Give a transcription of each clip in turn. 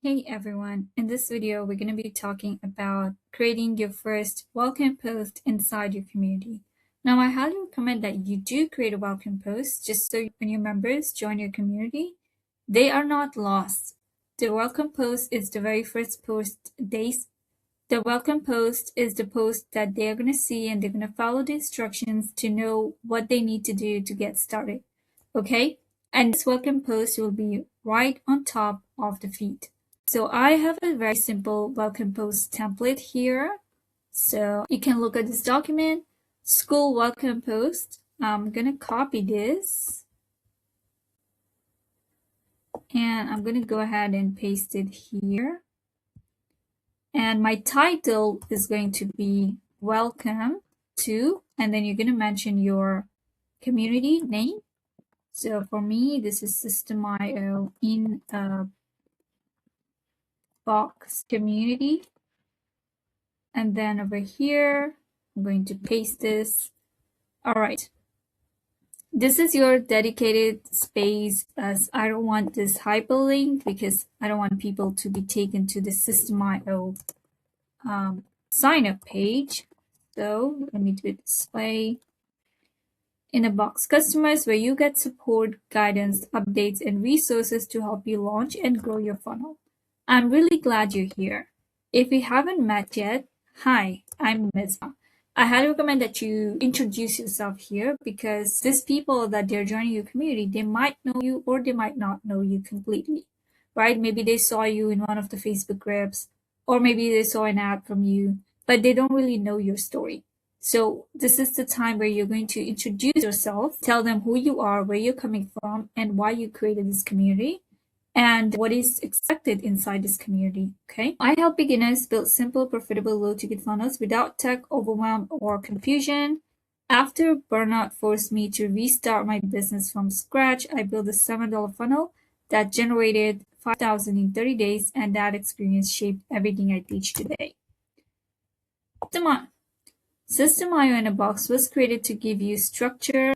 Hey everyone, in this video we're going to be talking about creating your first welcome post inside your community. Now I highly recommend that you do create a welcome post just so when your members join your community, they are not lost. The welcome post is the very first post the welcome post is the post that they're going to see and they're going to follow the instructions to know what they need to do to get started. Okay? And this welcome post will be right on top of the feed. So I have a very simple welcome post template here. So you can look at this document, Skool welcome post. I'm going to copy this and I'm going to go ahead and paste it here. And my title is going to be welcome to, and then you're going to mention your community name. So for me, this is System.io in a box community. And then over here, I'm going to paste this. All right. This is your dedicated space, as I don't want this hyperlink because I don't want people to be taken to the System.io sign up page. So let me do it this way. In a box, customers, where you get support, guidance, updates, and resources to help you launch and grow your funnel. I'm really glad you're here. If we haven't met yet, hi, I'm Mizma. I highly recommend that you introduce yourself here because these people that they're joining your community, they might know you or they might not know you completely, right? Maybe they saw you in one of the Facebook groups or maybe they saw an ad from you, but they don't really know your story. So this is the time where you're going to introduce yourself, tell them who you are, where you're coming from, and why you created this community, and what is expected inside this community, okay? I help beginners build simple, profitable, low-ticket funnels without tech overwhelm or confusion. After burnout forced me to restart my business from scratch, I built a $7 funnel that generated $5,000 in 30 days, and that experience shaped everything I teach today. System.io in a box was created to give you structure,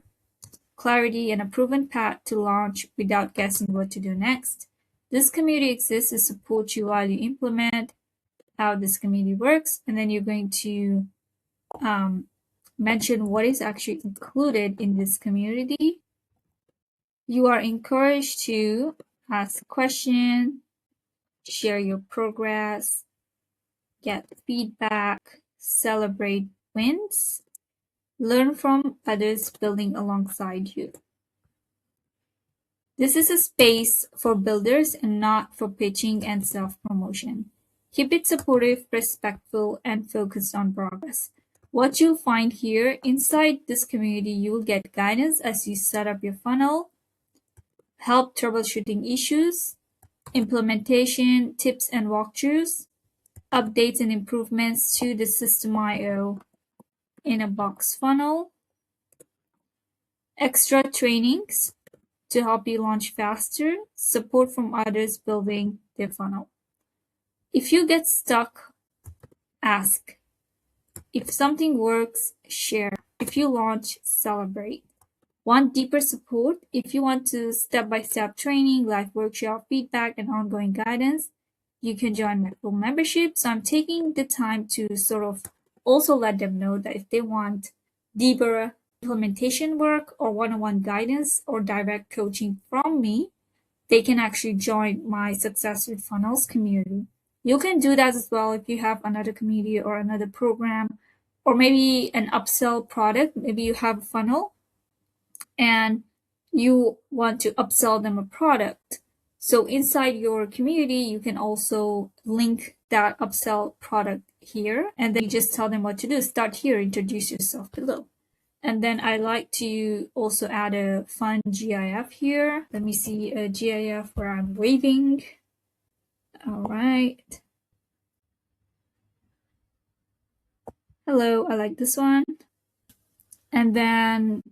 clarity, and a proven path to launch without guessing what to do next. This community exists to support you while you implement how this community works, and then you're going to mention what is actually included in this community. You are encouraged to ask questions, share your progress, get feedback, celebrate wins, learn from others building alongside you. This is a space for builders and not for pitching and self-promotion. Keep it supportive, respectful, and focused on progress. What you'll find here inside this community, you will get guidance as you set up your funnel, help troubleshooting issues, implementation tips and walkthroughs, updates and improvements to the System.io in a box funnel, extra trainings to help you launch faster, support from others building their funnel. If you get stuck, ask. If something works, share. If you launch, celebrate. Want deeper support? If you want to step-by-step training, live workshop, feedback, and ongoing guidance, you can join my full membership. So I'm taking the time to sort of also let them know that if they want deeper implementation work or one-on-one guidance or direct coaching from me, they can actually join my Success with Funnels community. You can do that as well if you have another community or another program, or maybe an upsell product. Maybe you have a funnel and you want to upsell them a product. So inside your community, you can also link that upsell product here, and then you just tell them what to do. Start here, introduce yourself below. And then I like to also add a fun GIF here. Let me see a GIF where I'm waving. All right. Hello, I like this one. And then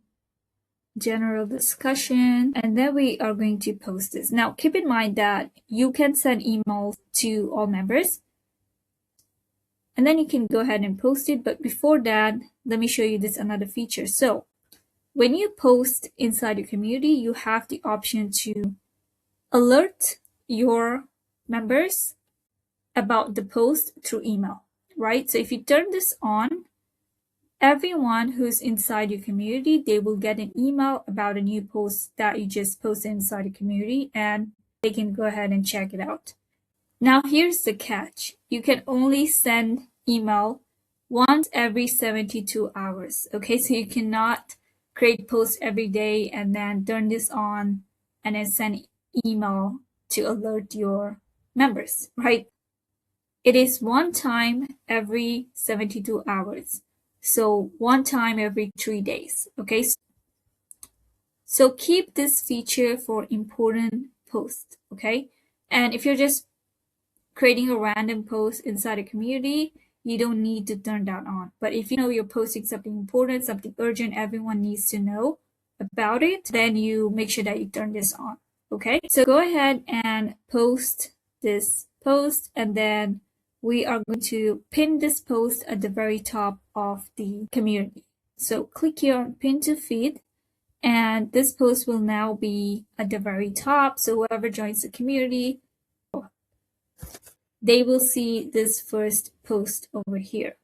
general discussion, and then we are going to post this. Now, keep in mind that you can send emails to all members, and then you can go ahead and post it. But before that, let me show you this another feature. So when you post inside your community, you have the option to alert your members about the post through email, right? So if you turn this on, everyone who's inside your community, they will get an email about a new post that you just posted inside the community, and they can go ahead and check it out. Now here's the catch. You can only send email once every 72 hours. Okay, so you cannot create posts every day and then turn this on and then send email to alert your members, right? It is one time every 72 hours. So one time every 3 days. Okay, so keep this feature for important posts. Okay, and if you're just creating a random post inside a community, you don't need to turn that on. But if you know you're posting something important, something urgent, everyone needs to know about it, then you make sure that you turn this on. Okay, so go ahead and post this post, and then we are going to pin this post at the very top of the community. So click here on pin to feed, and this post will now be at the very top. So whoever joins the community, they will see this first post over here.